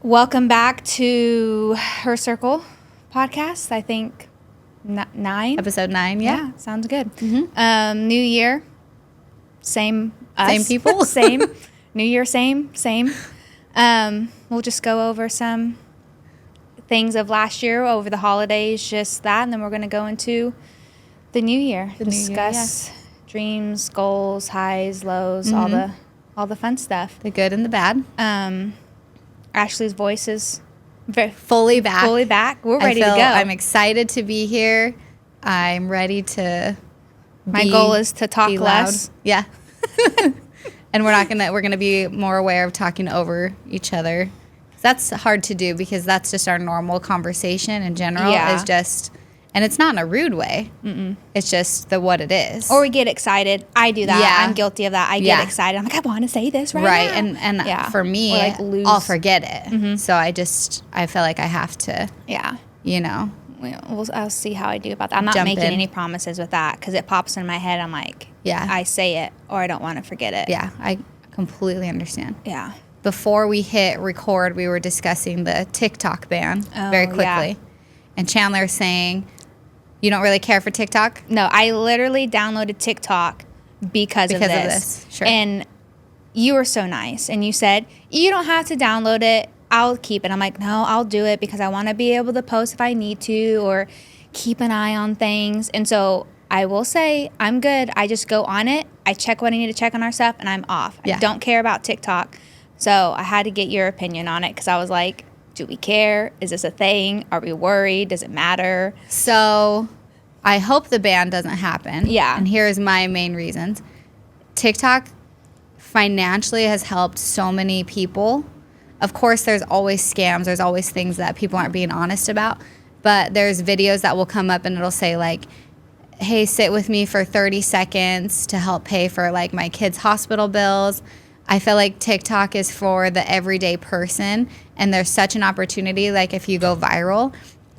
Welcome back to Her Circle podcast. I think 9. Episode 9, yeah. Sounds good. Mm-hmm. New year, same us. Same people. Same. New year, same. We'll just go over some things of last year over the holidays, just that, and then we're going to go into the new year. Discuss dreams, goals, highs, lows, all the fun stuff. The good and the bad. Ashley's voice is fully back. We're ready to go. I'm excited to be here. I'm ready to My goal is to talk less. Yeah. And we're gonna be more aware of talking over each other. That's hard to do because that's just our normal conversation in general. Yeah. And it's not in a rude way. It's just what it is. Or we get excited. I do that. Yeah. I'm guilty of that. I get excited. I'm like, I want to say this right now. And for me, I'll forget it. So I feel like I have to, I'll see how I do about that. I'm not making any promises with that because it pops in my head. I'm like, I say it or I don't want to forget it. Yeah, I completely understand. Yeah. Before we hit record, we were discussing the TikTok ban very quickly. Yeah. And Chandler saying, you don't really care for TikTok? No, I literally downloaded TikTok because of this. Sure. And you were so nice. And you said, you don't have to download it. I'll keep it. I'm like, no, I'll do it because I want to be able to post if I need to or keep an eye on things. And so I will say I'm good. I just go on it. I check what I need to check on our stuff and I'm off. I don't care about TikTok. So I had to get your opinion on it because I was like, do we care? Is this a thing? Are we worried? Does it matter? So I hope the ban doesn't happen. Yeah. And here's my main reasons. TikTok financially has helped so many people. Of course, there's always scams. There's always things that people aren't being honest about. But there's videos that will come up and it'll say like, hey, sit with me for 30 seconds to help pay for like my kids' hospital bills. I feel like TikTok is for the everyday person, and there's such an opportunity, like if you go viral,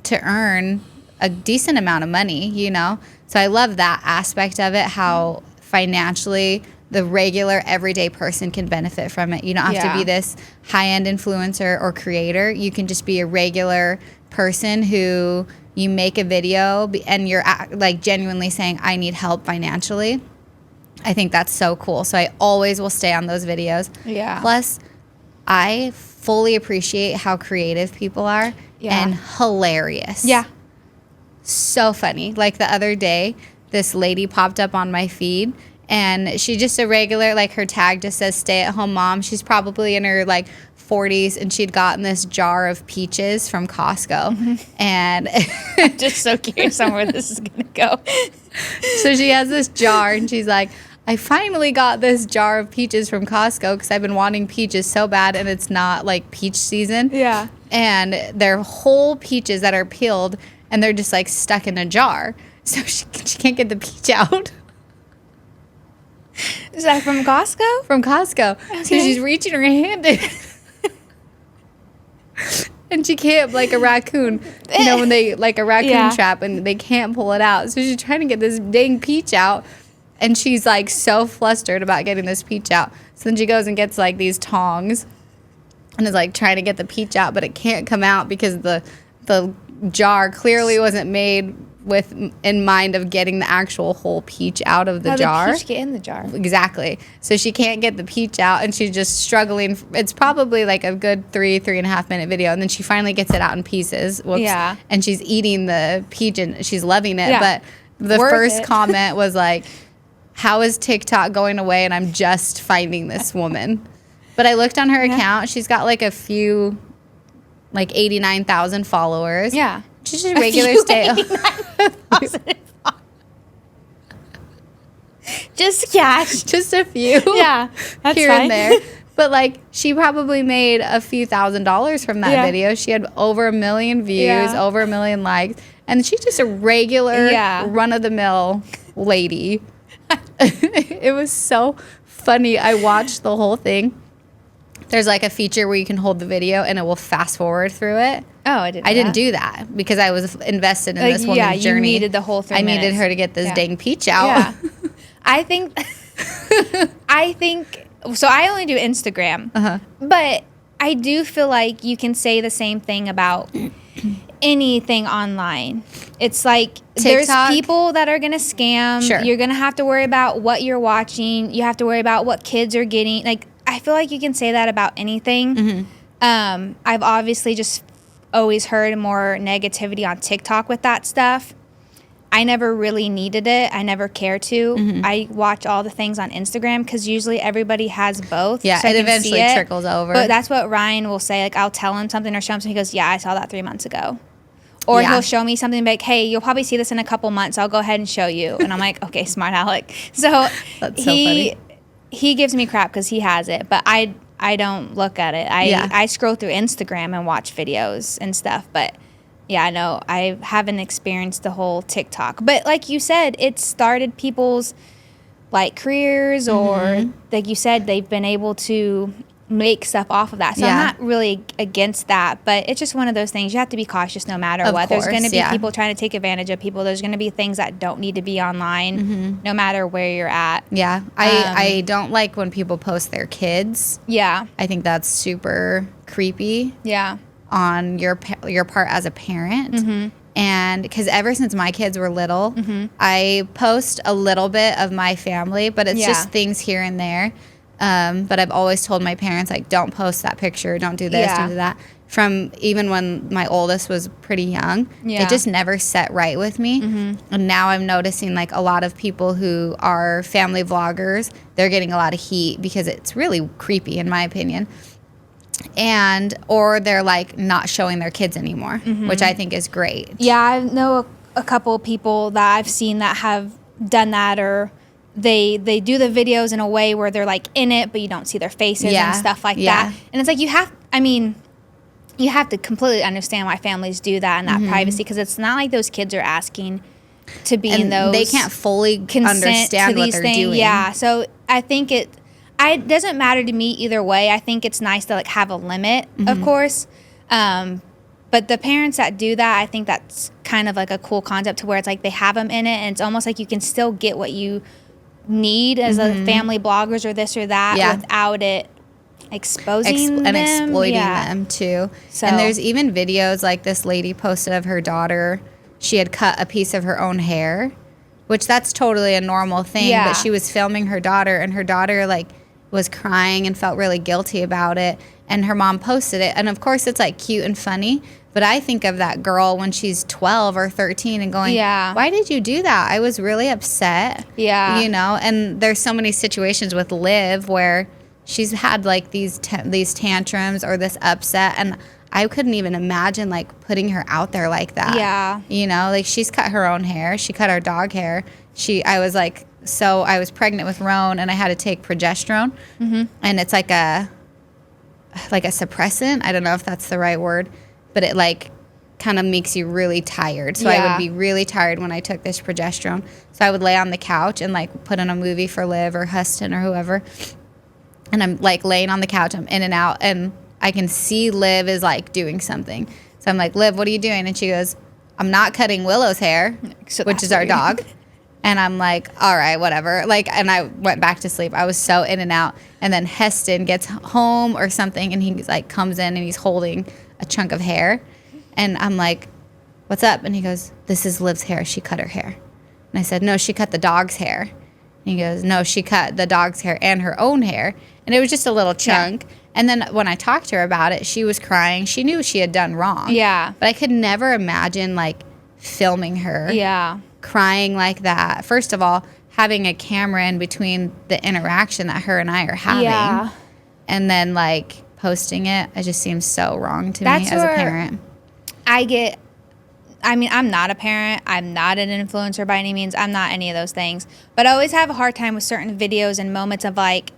to earn a decent amount of money, So I love that aspect of it, how financially the regular everyday person can benefit from it. You don't have to be this high-end influencer or creator. You can just be a regular person who you make a video and you're like genuinely saying, I need help financially. I think that's so cool. So I always will stay on those videos. Yeah. Plus, I fully appreciate how creative people are and hilarious. Yeah. So funny. Like the other day, this lady popped up on my feed and she's just a regular, like her tag just says stay-at-home mom. She's probably in her like 40s and she'd gotten this jar of peaches from Costco. And I'm just so curious on where this is going to go. So she has this jar and she's like, I finally got this jar of peaches from Costco because I've been wanting peaches so bad and it's not like peach season. Yeah. And they're whole peaches that are peeled and they're just like stuck in a jar. So she can't get the peach out. Is that from Costco? From Costco. Okay. So she's reaching her hand in. And she can't, like a raccoon, when they, like a raccoon trap and they can't pull it out. So she's trying to get this dang peach out. And she's like so flustered about getting this peach out. So then she goes and gets like these tongs and is like trying to get the peach out, but it can't come out because the jar clearly wasn't made with in mind of getting the actual whole peach out of the jar. How did the peach get in the jar? Exactly. So she can't get the peach out and she's just struggling. It's probably like a good 3.5 minute video. And then she finally gets it out in pieces. Whoops. Yeah. And she's eating the peach and she's loving it. Yeah. But the first comment was like, how is TikTok going away and I'm just finding this woman? But I looked on her account. She's got like a few, like 89,000 followers. Yeah. She's just a regular Just cash. Just a few. Yeah. That's here fine. and there. But like she probably made a few $1,000s from that video. She had over 1 million views, over 1 million likes. And she's just a regular run-of-the-mill lady. It was so funny. I watched the whole thing. There's like a feature where you can hold the video and it will fast forward through it. Oh, I didn't. I didn't do that because I was invested in this woman's journey. You needed the whole 3 minutes. I needed her to get this dang peach out. Yeah. I think. So I only do Instagram, but I do feel like you can say the same thing about anything online. It's like TikTok. There's people that are going to scam. Sure. You're going to have to worry about what you're watching. You have to worry about what kids are getting. Like, I feel like you can say that about anything. Mm-hmm. I've obviously just always heard more negativity on TikTok with that stuff. I never really needed it. I never cared to. Mm-hmm. I watch all the things on Instagram because usually everybody has both. Yeah, so it I can eventually see it. trickles over. But that's what Ryan will say. Like, I'll tell him something or show him something. He goes, yeah, I saw that 3 months ago. Or Yeah. he'll show me something like, hey, you'll probably see this in a couple months. I'll go ahead and show you. And I'm like, okay, smart Alec. So That's so funny. he gives me crap because he has it. But I don't look at it. I scroll through Instagram and watch videos and stuff. But yeah, I know I haven't experienced the whole TikTok. But like you said, it started people's like careers or like you said, they've been able to make stuff off of that. So Yeah. I'm not really against that, but it's just one of those things. You have to be cautious no matter Of what. There's course, going to be yeah. people trying to take advantage of people. There's going to be things that don't need to be online no matter where you're at. Yeah. I don't like when people post their kids. Yeah. I think that's super creepy Yeah. on your part as a parent. And because ever since my kids were little, I post a little bit of my family, but it's Yeah. just things here and there. But I've always told my parents, like, don't post that picture, don't do this, Yeah. don't do that. From even when my oldest was pretty young, Yeah. it just never set right with me. And now I'm noticing, like, a lot of people who are family vloggers, they're getting a lot of heat because it's really creepy, in my opinion. Or they're, like, not showing their kids anymore, which I think is great. Yeah, I know a couple of people that I've seen that have done that, or they do the videos in a way where they're like in it, but you don't see their faces Yeah. and stuff like Yeah. that. And it's like you have to completely understand why families do that and that privacy, because it's not like those kids are asking to be in And those. they can't fully consent understand to what these they're things. doing. Yeah, so I think it doesn't matter to me either way. I think it's nice to like have a limit, of course. But the parents that do that, I think that's kind of like a cool concept to where it's like they have them in it, and it's almost like you can still get what you need as a family bloggers or this or that Yeah. without it exposing and them. exploiting Yeah. them too. So- And there's even videos like this lady posted of her daughter. She had cut a piece of her own hair, which that's totally a normal thing. Yeah. But she was filming her daughter, and her daughter like was crying and felt really guilty about it. And her mom posted it, and of course it's like cute and funny. But I think of that girl when she's 12 or 13 and going, Yeah. why did you do that? I was really upset. Yeah. You know, and there's so many situations with Liv where she's had like these tantrums or this upset, and I couldn't even imagine like putting her out there like that. Yeah. You know, like she's cut her own hair. She cut our dog hair. I was pregnant with Roan, and I had to take progesterone, and it's like a suppressant. I don't know if that's the right word, but it like kind of makes you really tired. So I Yeah. would be really tired when I took this progesterone. So I would lay on the couch and like put on a movie for Liv or Huston or whoever. And I'm like laying on the couch, I'm in and out, and I can see Liv is like doing something. So I'm like, Liv, what are you doing? And she goes, I'm not cutting Willow's hair, So which that's is our weird. dog. And I'm like, all right, whatever. Like, and I went back to sleep. I was so in and out. And then Heston gets home or something, and he like comes in and he's holding a chunk of hair. And I'm like, what's up? And he goes, this is Liv's hair. She cut her hair. And I said, no, she cut the dog's hair. And he goes, no, she cut the dog's hair and her own hair. And it was just a little chunk. Yeah. And then when I talked to her about it, she was crying. She knew she had done wrong. Yeah. But I could never imagine like filming her. Yeah. Crying like that. First of all, having a camera in between the interaction that her and I are having. Yeah. And then like posting it just seems so wrong to That's me as a where parent. I'm not a parent. I'm not an influencer by any means. I'm not any of those things. But I always have a hard time with certain videos and moments of like,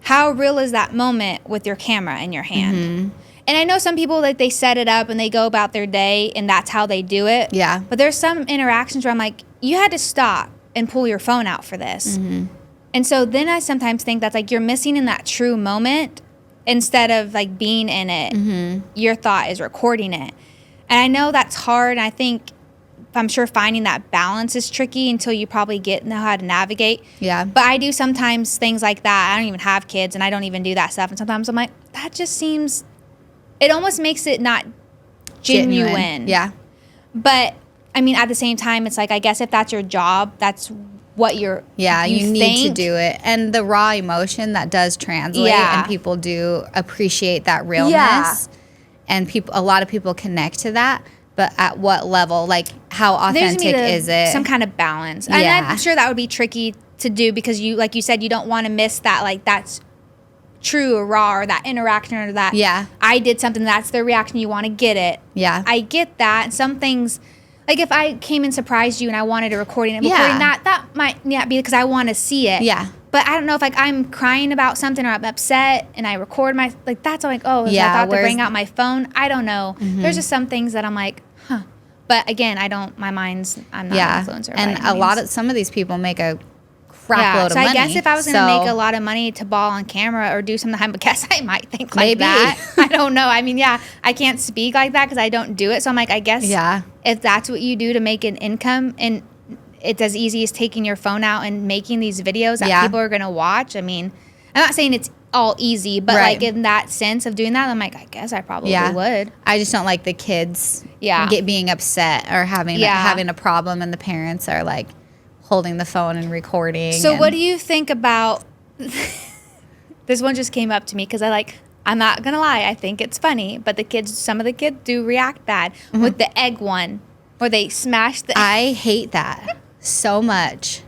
how real is that moment with your camera in your hand? Mm-hmm. And I know some people that they set it up and they go about their day and that's how they do it. Yeah. But there's some interactions where I'm like, you had to stop and pull your phone out for this. Mm-hmm. And so then I sometimes think that's like you're missing in that true moment instead of like being in it. Mm-hmm. Your thought is recording it. And I know that's hard. And I think I'm sure finding that balance is tricky until you probably know how to navigate. Yeah. But I do sometimes things like that. I don't even have kids, and I don't even do that stuff. And sometimes I'm like, that just seems, it almost makes it not genuine. Yeah. But I mean, at the same time, it's like, I guess if that's your job, that's what you need to do it. And the raw emotion that does translate, and people do appreciate that realness. Yeah. And a lot of people connect to that. But at what level? Like, how authentic is it? Some kind of balance. And I'm sure that would be tricky to do because you, like you said, you don't want to miss that, like, that's true or raw, or that interaction, or that I did something, that's the reaction, you want to get it. Yeah. I get that. And some things, like if I came and surprised you and I wanted a recording that might not be because I want to see it. Yeah. But I don't know if, like, I'm crying about something or I'm upset and I record like, that's like, oh, I thought to bring out my phone. I don't know. Mm-hmm. There's just some things that I'm like, huh. But again, I'm not an influencer. And some of these people make a crap load of money. So I guess if I was going to make a lot of money to ball on camera or do something, I guess I might think like that. I don't know. I mean, I can't speak like that because I don't do it. So I'm like, I guess if that's what you do to make an income, and it's as easy as taking your phone out and making these videos that people are going to watch. I mean, I'm not saying it's all easy, but like in that sense of doing that, I'm like, I guess I probably would. I just don't like the kids being upset or having a problem, and the parents are like holding the phone and recording. So what do you think about this one? Just came up to me because I'm not gonna lie, I think it's funny, but some of the kids do react bad with the egg one, where they smash the I hate that so much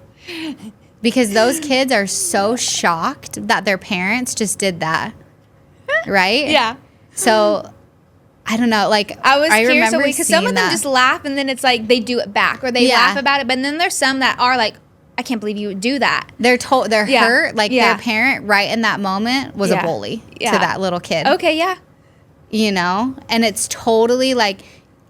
because those kids are so shocked that their parents just did that, right? Yeah. So I don't know, like I was curious because some of them that. just laugh and then it's like they do it back, or they laugh about it, but then there's some that are like, I can't believe you would do that. They're hurt, like their parent right in that moment was a bully to that little kid. Okay, yeah. You know, and it's totally like,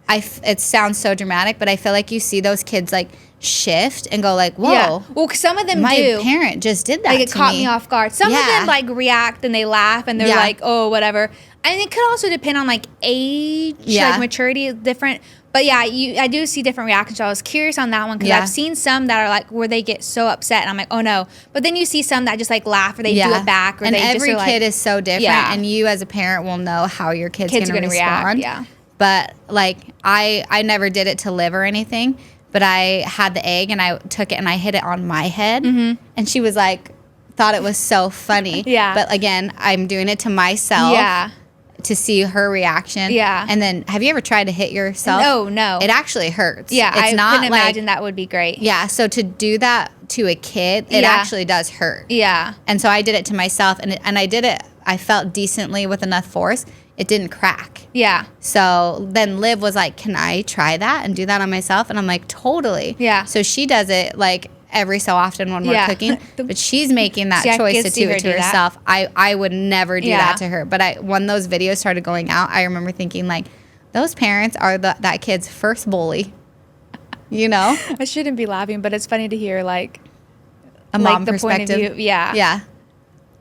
it sounds so dramatic, but I feel like you see those kids like shift and go like, whoa. Yeah. Well, 'cause some of them my do. My parent just did that. Like it caught me off guard. Some of them like react and they laugh and they're like, oh, whatever. And it could also depend on like age, like maturity is different. But I do see different reactions. So I was curious on that one because I've seen some that are like where they get so upset and I'm like, oh no. But then you see some that just like laugh or they do it back, or and they every just kid is so different, and you as a parent will know how your kid's going to respond. React. But like I never did it to live or anything. But I had the egg and I took it and I hit it on my head, and she was like, thought it was so funny. But again, I'm doing it to myself. To see her reaction. And then, have you ever tried to hit yourself? No. It actually hurts. It's I couldn't imagine that would be great. So to do that to a kid, it actually does hurt. And so I did it to myself, and I did it. I felt decently with enough force. It didn't crack. So then Liv was like, can I try that and do that on myself? And I'm like, totally. So she does it like every so often when we're cooking, but she's making that choice to do it to herself. I would never do that to her. But when those videos started going out, I remember thinking like, those parents are that kid's first bully. You know? I shouldn't be laughing, but it's funny to hear like a mom perspective. Point of view.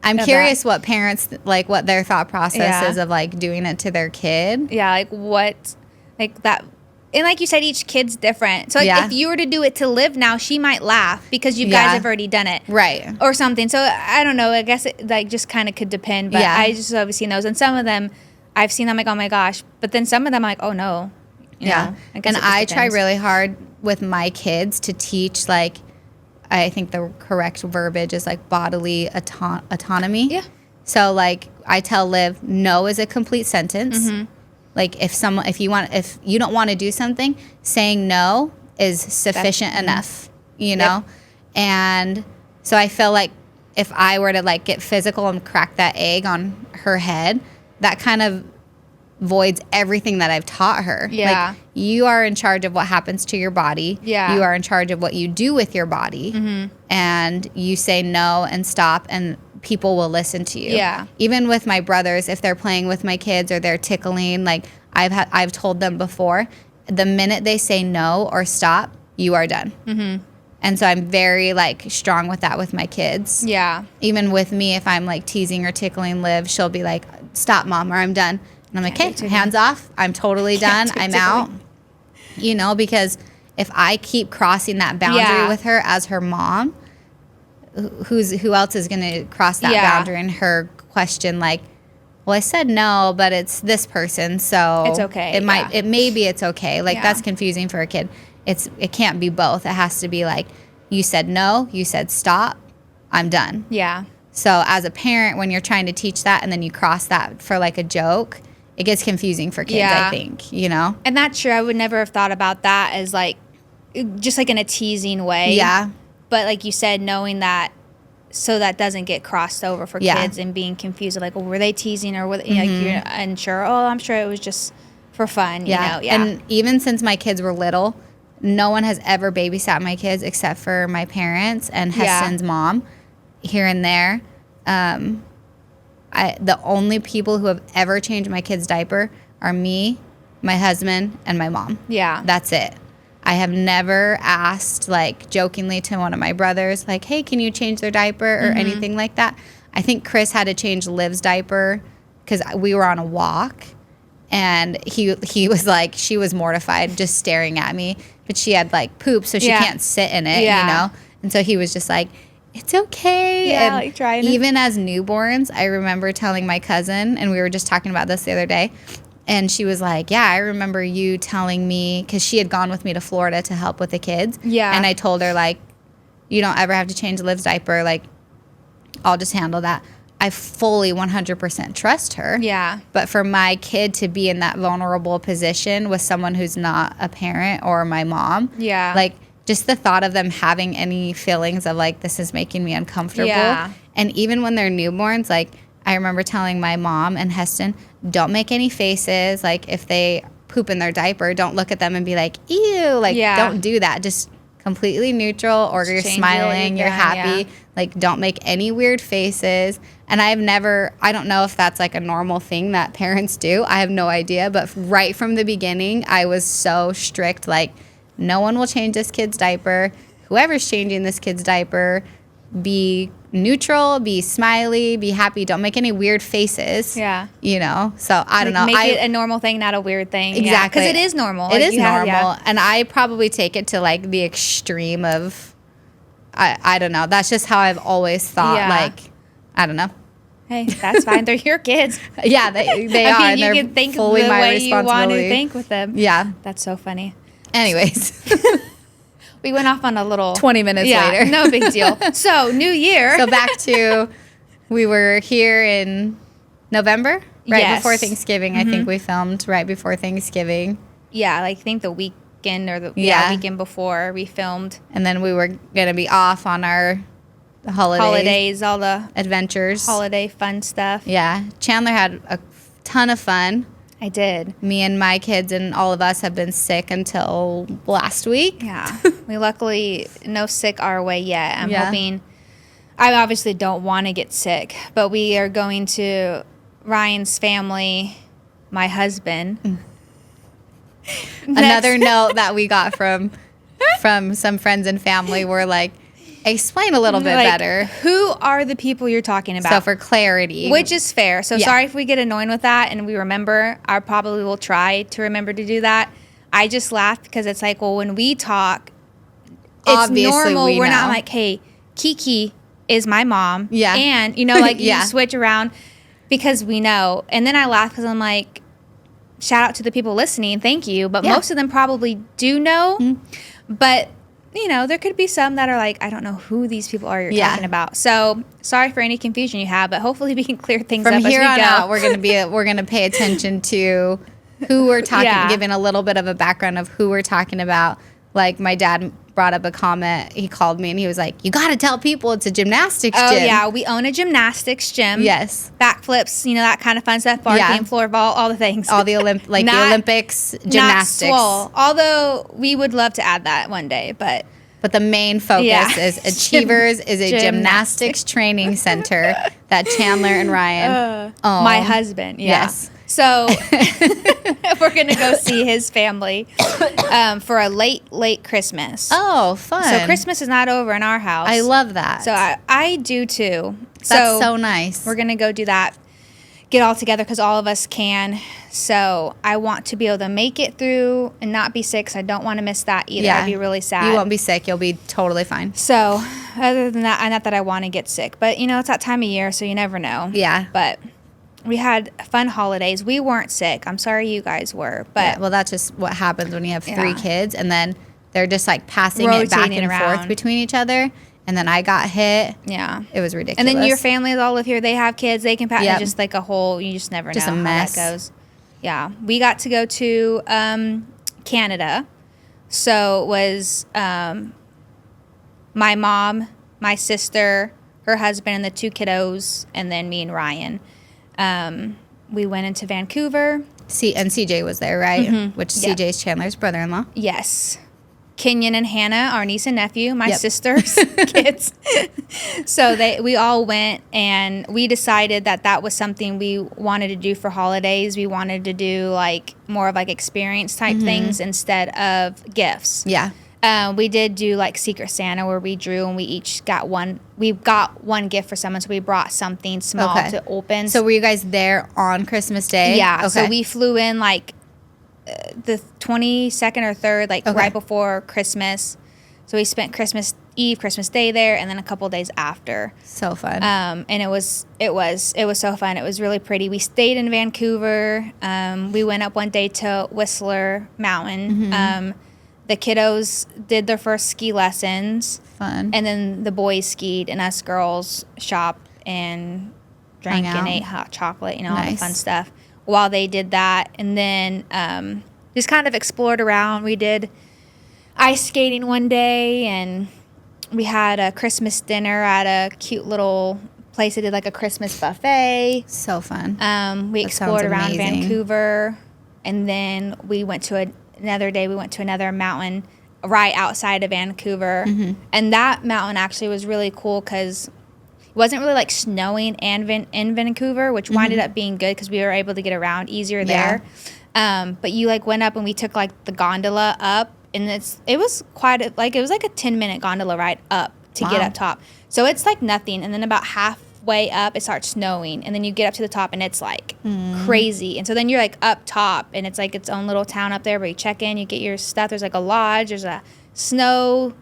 I'm curious what parents, like what their thought process is of like doing it to their kid. Like what, like that. And like you said, each kid's different. So like if you were to do it to Liv now, she might laugh because you guys have already done it. Right. Or something. So I don't know. I guess it like just kind of could depend. But I just have seen those. And some of them, I've seen them like, oh my gosh. But then some of them I'm like, oh no. You know, and I try really hard with my kids to teach like, I think the correct verbiage is like bodily autonomy. So like I tell Liv, no is a complete sentence. Like if you don't want to do something, saying no is sufficient enough, you know? And so I feel like if I were to like get physical and crack that egg on her head, that kind of voids everything that I've taught her. Like you are in charge of what happens to your body. You are in charge of what you do with your body. And you say no and stop, and people will listen to you. Even with my brothers, if they're playing with my kids or they're tickling, like I've told them before, the minute they say no or stop, you are done. And so I'm very like strong with that with my kids. Even with me, if I'm like teasing or tickling Liv, she'll be like, stop, Mom, or I'm done. And I'm like, okay, hands off. I'm totally done. I'm out. You know, because if I keep crossing that boundary with her as her mom, who else is going to cross that boundary and her question like, well, I said no, but it's this person, so it's okay. Maybe it's okay. Like that's confusing for a kid. It can't be both. It has to be like, you said no, you said stop, I'm done. Yeah. So as a parent, when you're trying to teach that and then you cross that for like a joke, it gets confusing for kids, I think, you know? And that's true. I would never have thought about that as like, just like in a teasing way. Yeah. But like you said, knowing that, so that doesn't get crossed over for kids and being confused. Like, well, were they teasing or were they, like you're unsure? Oh, I'm sure it was just for fun, you know? Yeah. And even since my kids were little, no one has ever babysat my kids except for my parents and Heston's mom here and there. The only people who have ever changed my kid's diaper are me, my husband, and my mom. Yeah. That's it. I have never asked, like, jokingly to one of my brothers, like, hey, can you change their diaper or anything like that? I think Chris had to change Liv's diaper because we were on a walk. And he was like, she was mortified just staring at me. But she had, like, poop, so she can't sit in it, you know? And so he was just like, it's okay. Yeah, and like trying even as newborns, I remember telling my cousin, and we were just talking about this the other day, and she was like, yeah, I remember you telling me, because she had gone with me to Florida to help with the kids. Yeah. And I told her, like, you don't ever have to change Liv's diaper. Like, I'll just handle that. I fully 100% trust her. Yeah. But for my kid to be in that vulnerable position with someone who's not a parent or my mom, like, just the thought of them having any feelings of, like, this is making me uncomfortable. Yeah. And even when they're newborns, like, I remember telling my mom and Heston, don't make any faces. Like, if they poop in their diaper, don't look at them and be like, ew. Like, don't do that. Just completely neutral, or you're smiling, you're happy. Like, don't make any weird faces. And I don't know if that's like a normal thing that parents do. I have no idea. But right from the beginning, I was so strict. Like, no one will change this kid's diaper. Whoever's changing this kid's diaper, be neutral, be smiley, be happy. Don't make any weird faces. Yeah. You know? So, I don't know. Make it a normal thing, not a weird thing. Exactly. Because it is normal. It is normal. And I probably take it to, like, the extreme of, I don't know. That's just how I've always thought. Like, I don't know. Hey, that's fine. They're your kids. They are. And you can think the way you want to think with them. Yeah. That's so funny. Anyways. We went off on a little 20 minutes later. No big deal. So, New Year. So back to, we were here in November, right before Thanksgiving. I think we filmed right before Thanksgiving. Yeah, like, I think the weekend or the weekend before we filmed. And then we were going to be off on our holidays, all the adventures, holiday fun stuff. Yeah. Chandler had a ton of fun. I did. Me and my kids and all of us have been sick until last week. Yeah. We luckily, no sick our way yet. I'm hoping, I obviously don't want to get sick, but we are going to Ryan's family, my husband. Another note that we got from some friends and family were like, explain a little bit better. Who are the people you're talking about? So for clarity. Which is fair. So sorry if we get annoyed with that and we remember. I probably will try to remember to do that. I just laughed because it's like, well, when we talk, it's obviously normal. We're know. not like, hey, Kiki is my mom. Yeah. And, you know, like you switch around because we know. And then I laugh because I'm like, shout out to the people listening. Thank you. But most of them probably do know. Mm-hmm. But you know, there could be some that are like, I don't know who these people are you're talking about. So sorry for any confusion you have, but hopefully we can clear things up as we go. From here on out, we're gonna pay attention to who we're talking, giving a little bit of a background of who we're talking about. Like, my dad brought up a comment. He called me and he was like, you got to tell people it's a gymnastics gym. Oh, yeah. We own a gymnastics gym. Yes. Backflips, you know, that kind of fun stuff. Barking, floor vault, all the things. All the the Olympics, gymnastics. Not swole. Although we would love to add that one day, but the main focus is Achievers is a gymnastics training center that Chandler and Ryan own. My husband, yes. So we're going to go see his family for a late Christmas. Oh, fun. So Christmas is not over in our house. I love that. So I do too. That's so nice. We're going to go do that. get all together because all of us can. So I want to be able to make it through and not be sick. So I don't want to miss that either. Yeah. I'd be really sad. You won't be sick. You'll be totally fine. So other than that, not that I want to get sick, but it's that time of year, so you never know. Yeah. But we had fun holidays. We weren't sick. I'm sorry you guys were, but Yeah, well, that's just what happens when you have 3 kids, and then they're just like passing it back Rotating and around. forth between each other. And then I got hit. yeah. It was ridiculous. And then your families all live here. They have kids. They can pass. Yep. It's just like a whole. You just never Just know a mess. how that goes. Yeah, we got to go to Canada, so it was my mom, my sister, her husband, and the 2 kiddos, and then me and Ryan. We went into Vancouver. And CJ was there, right? Mm-hmm. Which Yep. CJ's Chandler's brother-in-law. Yes. Kenyon and Hannah, our niece and nephew, my Yep. sister's kids. So we all went, and we decided that was something we wanted to do for holidays. We wanted to do like more of like experience type things instead of gifts. Yeah. We did do like Secret Santa where we drew and we each got one. We got one gift for someone, so we brought something small to open. So were you guys there on Christmas Day? Yeah. Okay. So we flew in like the 22nd or 3rd, like right before Christmas. So we spent Christmas Eve, Christmas Day there, and then a couple days after. So fun. And it was so fun. It was really pretty. We stayed in Vancouver. We went up one day to Whistler Mountain. The kiddos did their first ski lessons. Fun. And then the boys skied, and us girls shopped and drank Hung and out. ate hot chocolate, all the Nice. fun stuff while they did that. And then just kind of explored around. We did ice skating one day, and we had a Christmas dinner at a cute little place that did like a Christmas buffet. So fun. We That explored sounds around amazing. Vancouver, and then we went to another day. We went to another mountain right outside of Vancouver, and that mountain actually was really cool because it wasn't really like snowing in Vancouver, which winded up being good because we were able to get around easier there. But you like went up, and we took like the gondola up, and it was like a 10-minute gondola ride up to get Wow. up top. So it's like nothing, and then about halfway up it starts snowing, and then you get up to the top and it's like crazy. And so then you're like up top, and it's like its own little town up there where you check in, you get your stuff. There's like a lodge, there's a snow.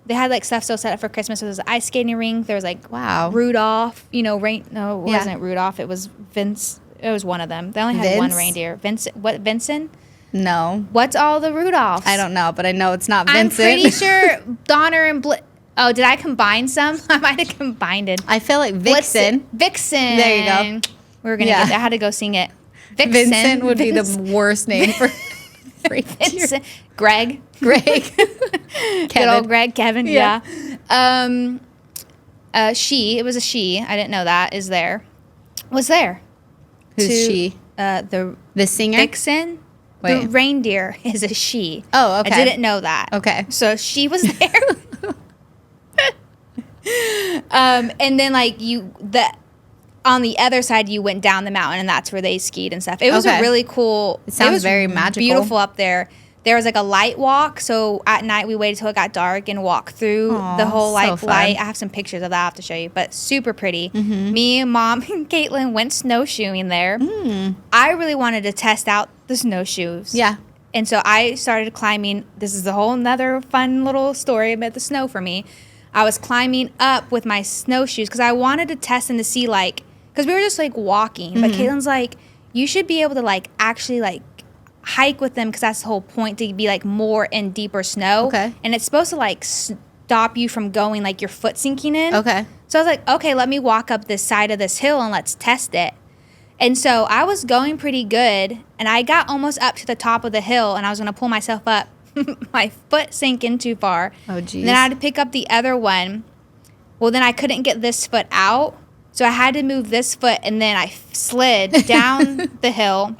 They had like stuff still set up for Christmas. So there's an ice skating rink. There was like Wow. Rudolph, rain. No, it Yeah. wasn't Rudolph. It was Vince. It was one of them. They only had one Vince? reindeer. Vincent. What? Vincent? No. What's all the Rudolphs? I don't know, but I know it's not I'm Vincent. pretty sure Donner and Oh, did I combine some? I might have combined it. I feel like Vixen. Vixen. There you go. We were gonna Yeah. get. I had to go sing it. Vixen Vincent would be the worst name for Vincent. Greg. Greg. Good old Greg. Kevin. Yeah. Yeah. It was a she. I didn't know that. Was there. Who's To- she? The The singer? Vixen. Wait. The reindeer is a she. Oh, okay. I didn't know that. Okay. So she was there. And then like on the other side you went down the mountain, and that's where they skied and stuff. It was Okay. a really cool. It sounds was very magical. Beautiful up there. There was like a light walk, so at night we waited till it got dark and walked through Aw, the whole so like fun. light. I have some pictures of that I have to show you, but super pretty. Mm-hmm. Me, Mom, and Caitlin went snowshoeing there. I really wanted to test out the snowshoes. Yeah. And so I started climbing. This is a whole nother fun little story about the snow for me. I was climbing up with my snowshoes because I wanted to test and to see like, because we were just like walking. But Caitlin's like, you should be able to like actually like hike with them because that's the whole point, to be like more in deeper snow. Okay. And it's supposed to like stop you from going like your foot sinking in. Okay. So I was like, okay, let me walk up this side of this hill and let's test it. And so I was going pretty good, and I got almost up to the top of the hill, and I was going to pull myself up. My foot sank in too far. Oh, geez. Then I had to pick up the other one. Well, then I couldn't get this foot out, so I had to move this foot, and then I slid down the hill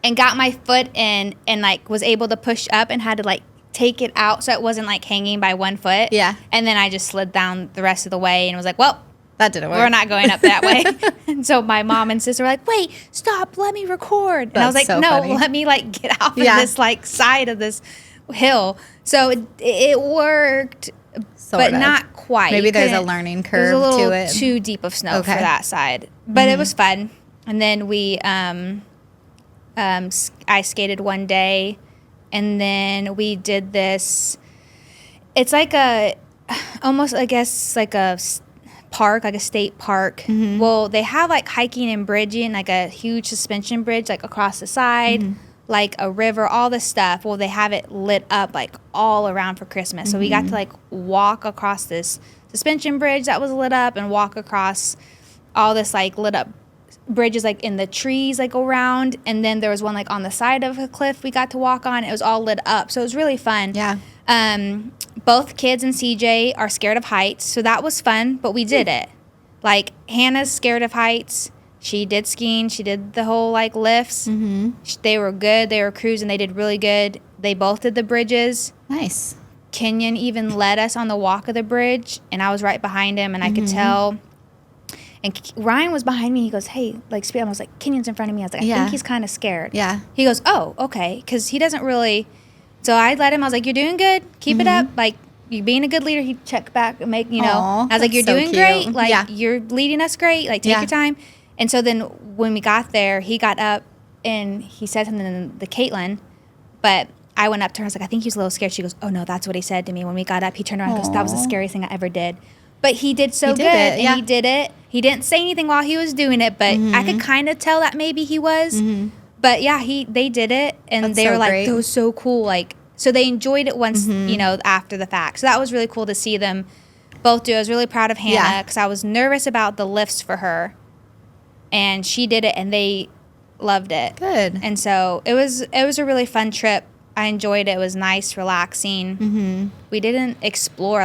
and got my foot in and, like, was able to push up and had to, like, take it out so it wasn't, like, hanging by one foot. Yeah. And then I just slid down the rest of the way and was like, well, That didn't work. we're not going up that way. And so my mom and sister were like, wait, stop, let me record. And I was That's like, so no, funny. let me like get off of Yeah. this like side of this hill. So it worked, Sort but of. not quite. Maybe there's a Couldn't- learning There's curve a little to it. too deep of snow for Okay. that side. But it was fun. And then I skated one day, and then we did this. It's like almost, I guess, like a park, like a state park. Well, they have like hiking and bridging, like a huge suspension bridge, like across the side, like a river, all this stuff. Well, they have it lit up like all around for Christmas. So we got to like walk across this suspension bridge that was lit up and walk across all this like lit up bridges like in the trees like around, and then there was one like on the side of a cliff we got to walk on. It was all lit up, so it was really fun. Both kids and CJ are scared of heights, so that was fun, but we did it. Like, Hannah's scared of heights. She did skiing. She did the whole like lifts. They were good. They were cruising. They did really good. They both did the bridges. Nice. Kenyon even led us on the walk of the bridge, and I was right behind him, and I could tell. And Ryan was behind me. He goes, hey, like, I was like, Kenyon's in front of me. I was like, I think he's kind of scared. He goes, oh, okay. Because he doesn't really. So I let him. I was like, you're doing good. Keep it up. Like, you being a good leader. He checked back and make, you know. Aww, I was like, you're so doing cute. great. Like, you're leading us great. Like, take your time. And so then when we got there, he got up and he said something to Caitlin. But I went up to her. I was like, I think he was a little scared. She goes, oh, no, that's what he said to me. When we got up, he turned around and goes, that was the scariest thing I ever did. But he did so good, and he did it. He didn't say anything while he was doing it, but I could kind of tell that maybe he was. But yeah, they did it, and they were like, that was so cool. Like, so they enjoyed it once, you know, after the fact. So that was really cool to see them both do. I was really proud of Hannah because I was nervous about the lifts for her, and she did it, and they loved it. Good. And so it was a really fun trip. I enjoyed it. It was nice, relaxing. We didn't explore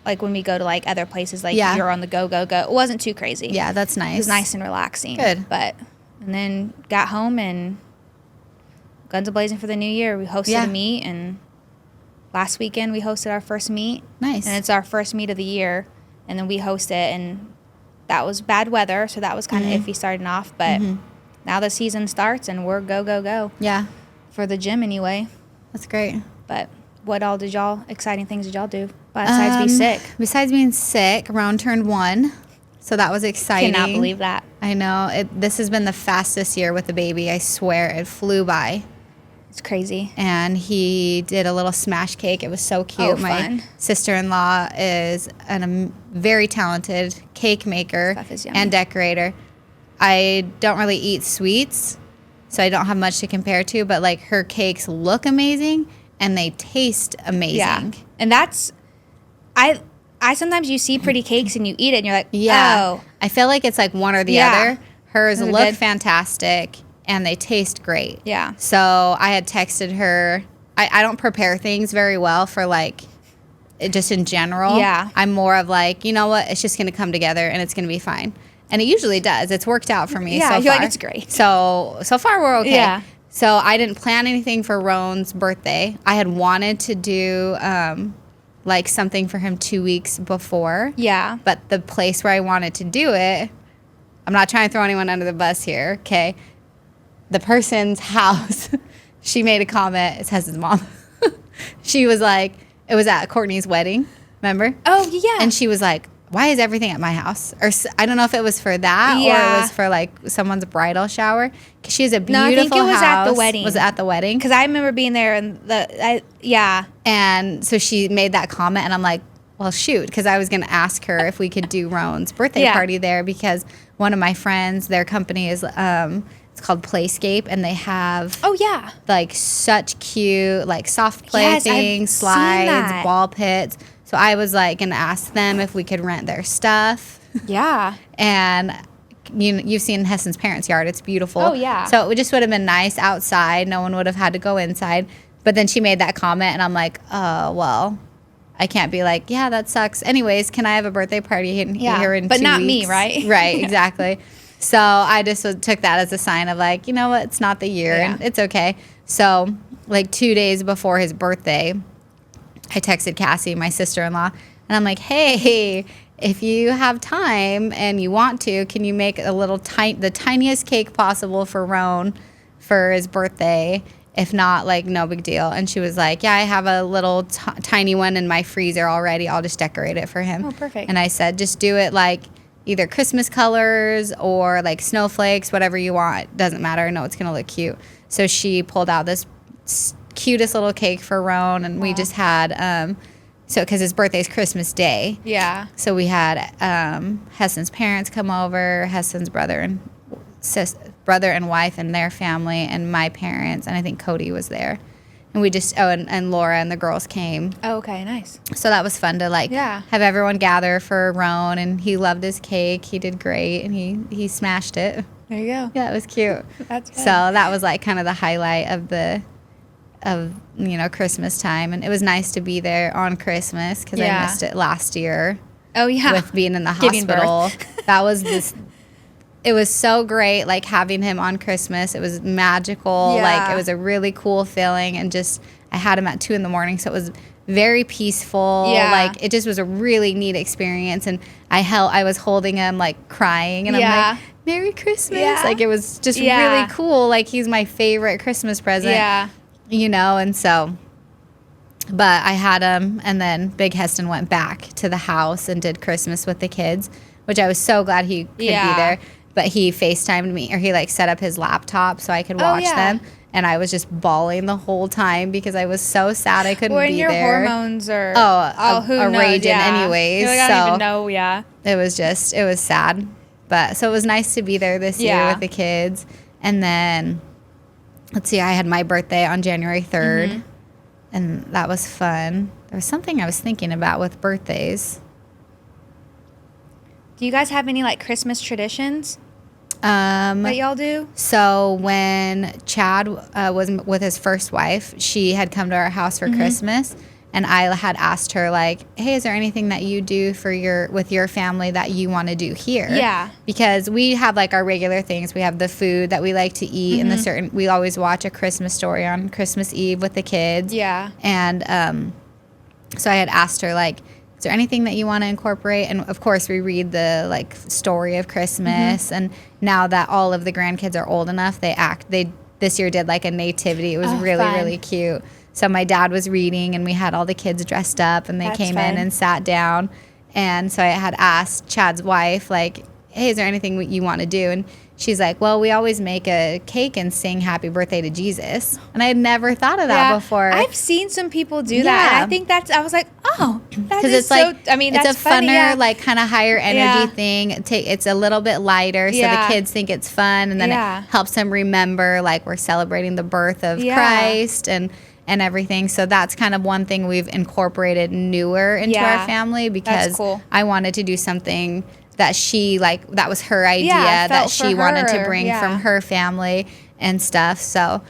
like when we go to like other places, like you're on the go. It wasn't too crazy. Yeah, that's nice. It was nice and relaxing. Good. And then got home and guns a-blazing for the new year. We hosted a meet, and last weekend we hosted our first meet. Nice. And it's our first meet of the year. And then we hosted, and that was bad weather, so that was kind of iffy starting off. But now the season starts, and we're go. Yeah. For the gym anyway. That's great. But what all exciting things did y'all do? Besides be sick. Besides being sick, Roan turned 1. So that was exciting. Cannot believe that. I know. This has been the fastest year with the baby. I swear, it flew by. It's crazy. And he did a little smash cake. It was so cute. Oh, My fun. sister-in-law is a very talented cake maker and decorator. I don't really eat sweets, so I don't have much to compare to. But, like, her cakes look amazing, and they taste amazing. Yeah. And that's... I sometimes you see pretty cakes and you eat it and you're like, oh. I feel like it's like one or the other. Hers look fantastic and they taste great. Yeah. So I had texted her. I don't prepare things very well for like just in general. Yeah. I'm more of like, you know what? It's just going to come together and it's going to be fine. And it usually does. It's worked out for me so far. You're like, it's great. So far we're okay. Yeah. So I didn't plan anything for Roan's birthday. I had wanted to do like something for him 2 weeks before. Yeah. But the place where I wanted to do it, I'm not trying to throw anyone under the bus here, okay? The person's house, she made a comment. It says his mom. She was like, it was at Courtney's wedding, remember? Oh, yeah. And she was like, why is everything at my house? Or I don't know if it was for that or it was for like someone's bridal shower. Because she has a beautiful house. No, I think it was at the wedding. Was it at the wedding? Because I remember being there and And so she made that comment and I'm like, well, shoot. Because I was going to ask her if we could do Roan's birthday party there because one of my friends, their company is, it's called Playscape and they have like such cute like soft play things, slides, ball pits. So I was like going to ask them if we could rent their stuff. Yeah. And you've seen Heston's parents' yard. It's beautiful. Oh, yeah. So it just would have been nice outside. No one would have had to go inside. But then she made that comment, and I'm like, oh, well, I can't be like, yeah, that sucks. Anyways, can I have a birthday party here in 2 weeks? But not me, right? Right, exactly. So I just took that as a sign of like, you know what? It's not the year, and it's okay. So like 2 days before his birthday, I texted Cassie, my sister-in-law, and I'm like, hey, if you have time and you want to, can you make a little the tiniest cake possible for Roan for his birthday? If not, like, no big deal. And she was like, yeah, I have a little tiny one in my freezer already. I'll just decorate it for him. Oh, perfect. And I said, just do it like either Christmas colors or like snowflakes, whatever you want. Doesn't matter. I know it's going to look cute. So she pulled out this cutest little cake for Roan, and we just had, so because his birthday is Christmas Day. Yeah. So we had Heston's parents come over, Heston's brother and wife and their family, and my parents, and I think Cody was there. And we just, and Laura and the girls came. Oh, okay, nice. So that was fun to have everyone gather for Roan, and he loved his cake. He did great, and he smashed it. There you go. Yeah, it was cute. That's good. So that was like kind of the highlight of Christmas time, and it was nice to be there on Christmas because I missed it last year. Oh yeah, with being in the Giving hospital. birth. That was this. It was so great, like having him on Christmas. It was magical. Yeah. Like it was a really cool feeling, and just I had him at 2 a.m, so it was very peaceful. Yeah. Like it just was a really neat experience, and I was holding him like crying, and I'm like, Merry Christmas. Yeah. Like it was just really cool. Like he's my favorite Christmas present. Yeah. And so, but I had him, and then Big Heston went back to the house and did Christmas with the kids, which I was so glad he could be there. But he FaceTimed me, or he like set up his laptop so I could watch them. And I was just bawling the whole time because I was so sad I couldn't be your there. Hormones are who knows? Raging anyways. I don't even know. Yeah. It was sad. But so it was nice to be there this year with the kids. And then, let's see, I had my birthday on January 3rd. And that was fun. There was something I was thinking about with birthdays. Do you guys have any like Christmas traditions that y'all do? So when Chad was with his first wife, she had come to our house for Christmas, and I had asked her like, "Hey, is there anything that you do with your family that you want to do here?" Yeah. Because we have like our regular things. We have the food that we like to eat, and we always watch A Christmas Story on Christmas Eve with the kids. Yeah. And so I had asked her like, is there anything that you want to incorporate? And of course we read the like story of Christmas. And now that all of the grandkids are old enough, they this year did like a nativity. It was really cute. So my dad was reading, and we had all the kids dressed up, and they came in and sat down. And so I had asked Chad's wife like, hey, is there anything you want to do? And she's like, well, we always make a cake and sing happy birthday to Jesus. And I had never thought of that before. I've seen some people do that. And I think I was like, oh, that is it's so, like, I mean, it's that's a funny, funner, like kind of higher energy thing. It's a little bit lighter, so the kids think it's fun. And then it helps them remember, like, we're celebrating the birth of Christ and everything. So that's kind of one thing we've incorporated newer into our family, because I wanted to do something that she, like, that was her idea, that she wanted to bring from her family and stuff. So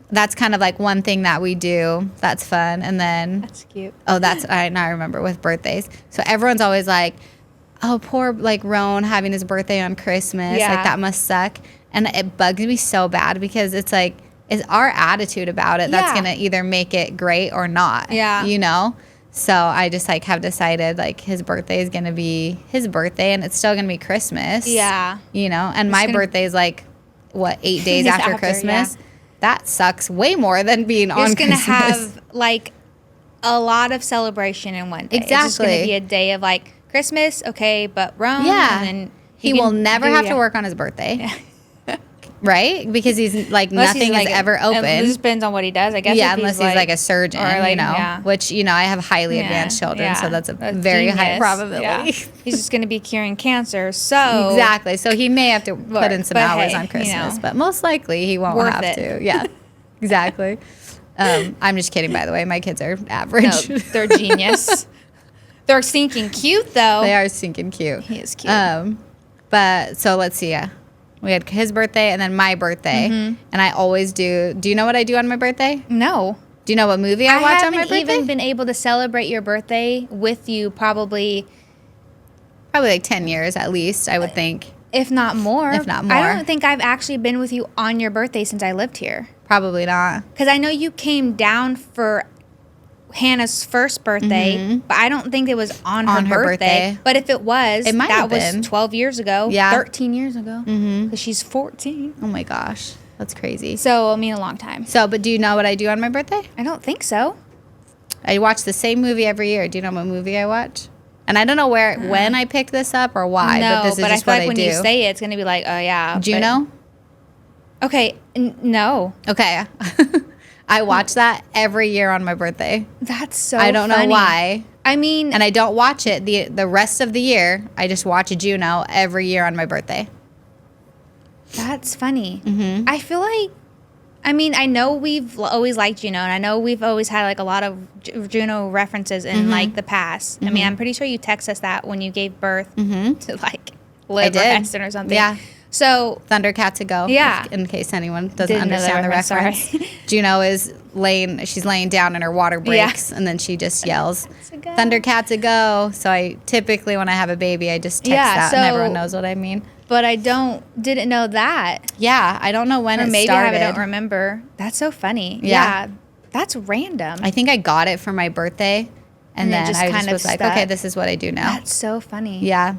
that's kind of like one thing that we do that's fun. And then that's cute. I remember with birthdays. So everyone's always like, oh, poor like Roan having his birthday on Christmas. Like that must suck. And it bugs me so bad, because it's like, it's our attitude about it that's going to either make it great or not. So I just like have decided like his birthday is going to be his birthday, and it's still going to be Christmas. And my birthday is like, what, 8 days after Christmas? That sucks way more than being on Christmas. You're going to have like a lot of celebration in one day. Exactly. It's just going to be a day of like Christmas, okay, but Rome. Yeah. And then he will never have to work on his birthday. Yeah. Right? Because he's like, nothing is ever open. It just depends on what he does, I guess. Yeah, unless he's like a surgeon, which, I have highly advanced children, so that's a very high probability. Yeah. He's just going to be curing cancer, so. Exactly. So he may have to put in some hours on Christmas, but most likely he won't have to. Yeah, exactly. I'm just kidding, by the way. My kids are average. No, they're genius. They're stinking cute, though. They are stinking cute. He is cute. But, so let's see, we had his birthday and then my birthday. And I always do you know what I do on my birthday? No. Do you know what movie I watch on my birthday? I haven't even been able to celebrate your birthday with you probably like 10 years at least, I would think. If not more. I don't think I've actually been with you on your birthday since I lived here. Probably not. Because I know you came down for Hannah's first birthday, but I don't think it was on her birthday. But if it was, that was 12 years ago. Yeah. 13 years ago. Because she's 14. Oh my gosh. That's crazy. So, I mean, a long time. So, but do you know what I do on my birthday? I don't think so. I watch the same movie every year. Do you know what movie I watch? And I don't know when I picked this up or why, no, but this is but just I feel what like I when do. you say it, it's gonna be like, oh yeah. Juno? Okay, no. Okay. I watch that every year on my birthday. That's so I don't know why. I mean, And I don't watch it the rest of the year. I just watch Juno every year on my birthday. that's funny. Mm-hmm. I feel like, I mean, I know we've always liked Juno, and I know we've always had like a lot of Juno references in like the past. I mean, I'm pretty sure you text us that when you gave birth to like Liv or Heston or something. Yeah. So Thundercats a go. Yeah. In case anyone doesn't Didn't know the understand the reference, reference. Juno is she's laying down and her water breaks, and then she just yells, a go. Thundercats a go. So I typically, when I have a baby, I just text Yeah, that, so- and everyone knows what I mean. but I didn't know that. Yeah, I don't know when Or it maybe started. I don't remember. That's so funny. Yeah. That's random. I think I got it for my birthday, and it then just I kind just of was like, stuck. okay, this is what I do now. That's so funny. Yeah.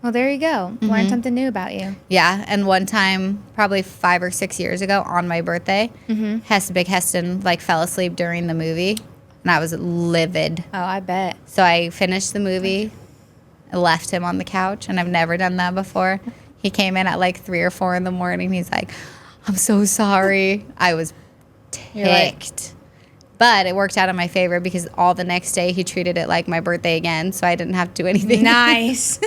Well, there you go. Learn something new about you. Yeah, and one time, probably 5 or 6 years ago, on my birthday, Big Heston like fell asleep during the movie, and I was livid. Oh, I bet. So I finished the movie, left him on the couch, and I've never done that before. He came in at like 3 or 4 in the morning. He's like, "I'm so sorry." I was You're like- ticked. But it worked out in my favor because all the next day he treated it like my birthday again, so I didn't have to do anything. Nice.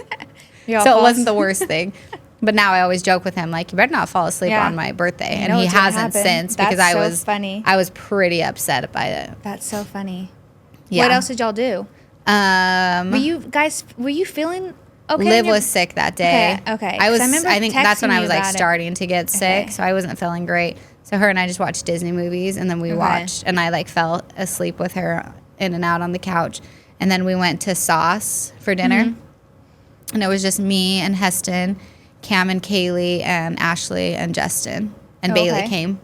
So it wasn't the worst thing. But now I always joke with him, like, you better not fall asleep Yeah. on my birthday. And know he what's gonna hasn't happen. since because That's I so was funny. I was pretty upset by it. That's so funny. Yeah. What else did y'all do? Were you feeling okay? Liv was sick that day. Okay. I 'Cause was. I remember I think that's when texting I you was like about it. starting to get sick, Okay. so I wasn't feeling great. So her and I just watched Disney movies, and then we watched, and I like fell asleep with her in and out on the couch, and then we went to Sauce for dinner, Mm-hmm. and it was just me and Heston, Cam and Kaylee and Ashley and Justin, and Oh, Bailey okay. came,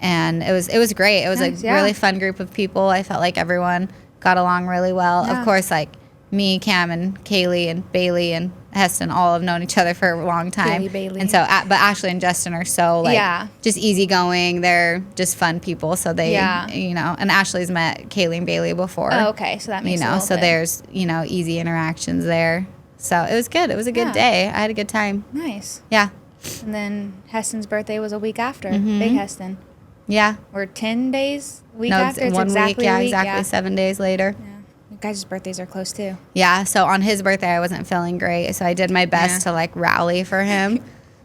and it was great. It was Nice, a yeah. really fun group of people. I felt like everyone got along really well. Yeah. Of course, like me, Cam, and Kaylee, and Bailey, and Heston all have known each other for a long time. Bailey. And so, but Ashley and Justin are so like Yeah. just easygoing. They're just fun people. So they, Yeah. and Ashley's met Kaylee and Bailey before. Oh, okay. So that makes it a little so bit there's easy interactions there. So it was good. It was a good Yeah. day. I had a good time. nice. Yeah, And then Heston's birthday was a week after. Mm-hmm. Big Heston. yeah. Or 10 days, week No, after. It's 1 exactly week. Yeah, a week. exactly Yeah. 7 days later. Yeah. You guys' birthdays are close too. Yeah. So on his birthday, I wasn't feeling great. So I did my best Yeah. to like rally for him.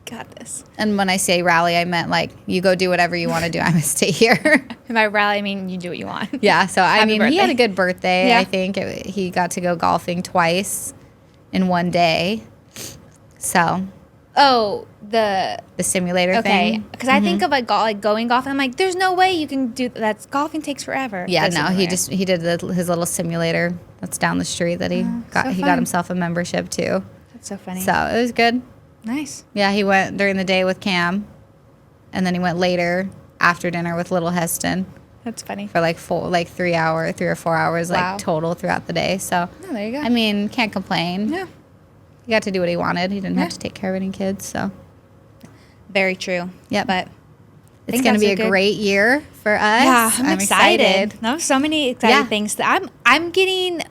Got this. And when I say rally, I meant like you go do whatever you want to do. I'm gonna stay here. And by rally, I mean you do what you want. Yeah. So I Happy mean, he had birthday. a good birthday. Yeah. I think he got to go golfing twice in one day. So Oh, the the simulator okay. thing. Because I think of like going golfing. I'm like, there's no way you can do that. Golfing takes forever. Yeah. The No, he simulator. did his little simulator that's down the street that he got. so He fun. got himself a membership to. That's so funny. So it was good. Nice. Yeah, he went during the day with Cam, and then he went later after dinner with little Heston That's funny. for like 3 or 4 hours, Wow. like total throughout the day. So Oh, there you go. I mean, can't complain. Yeah. He got to do what he wanted. He didn't Yeah. have to take care of any kids. So Very true. Yep. But it's think going to that's be a a good- great year for us. yeah, I'm excited. I have so many exciting Yeah. things. I'm getting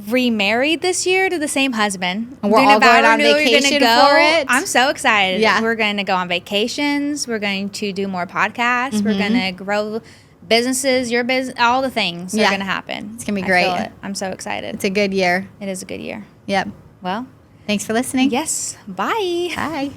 remarried this year to the same husband. And we're Doing a all vow going on renewal. We're gonna vacation go. for it. I'm so excited. Yeah. We're going to go on vacations. We're going to do more podcasts. We're going to grow businesses, your business, all the things Yeah. are going to happen. It's gonna be I great. feel it. I'm so excited. It's a good year. It is a good year. Yep. Well, Thanks for listening. yes. Bye. Bye.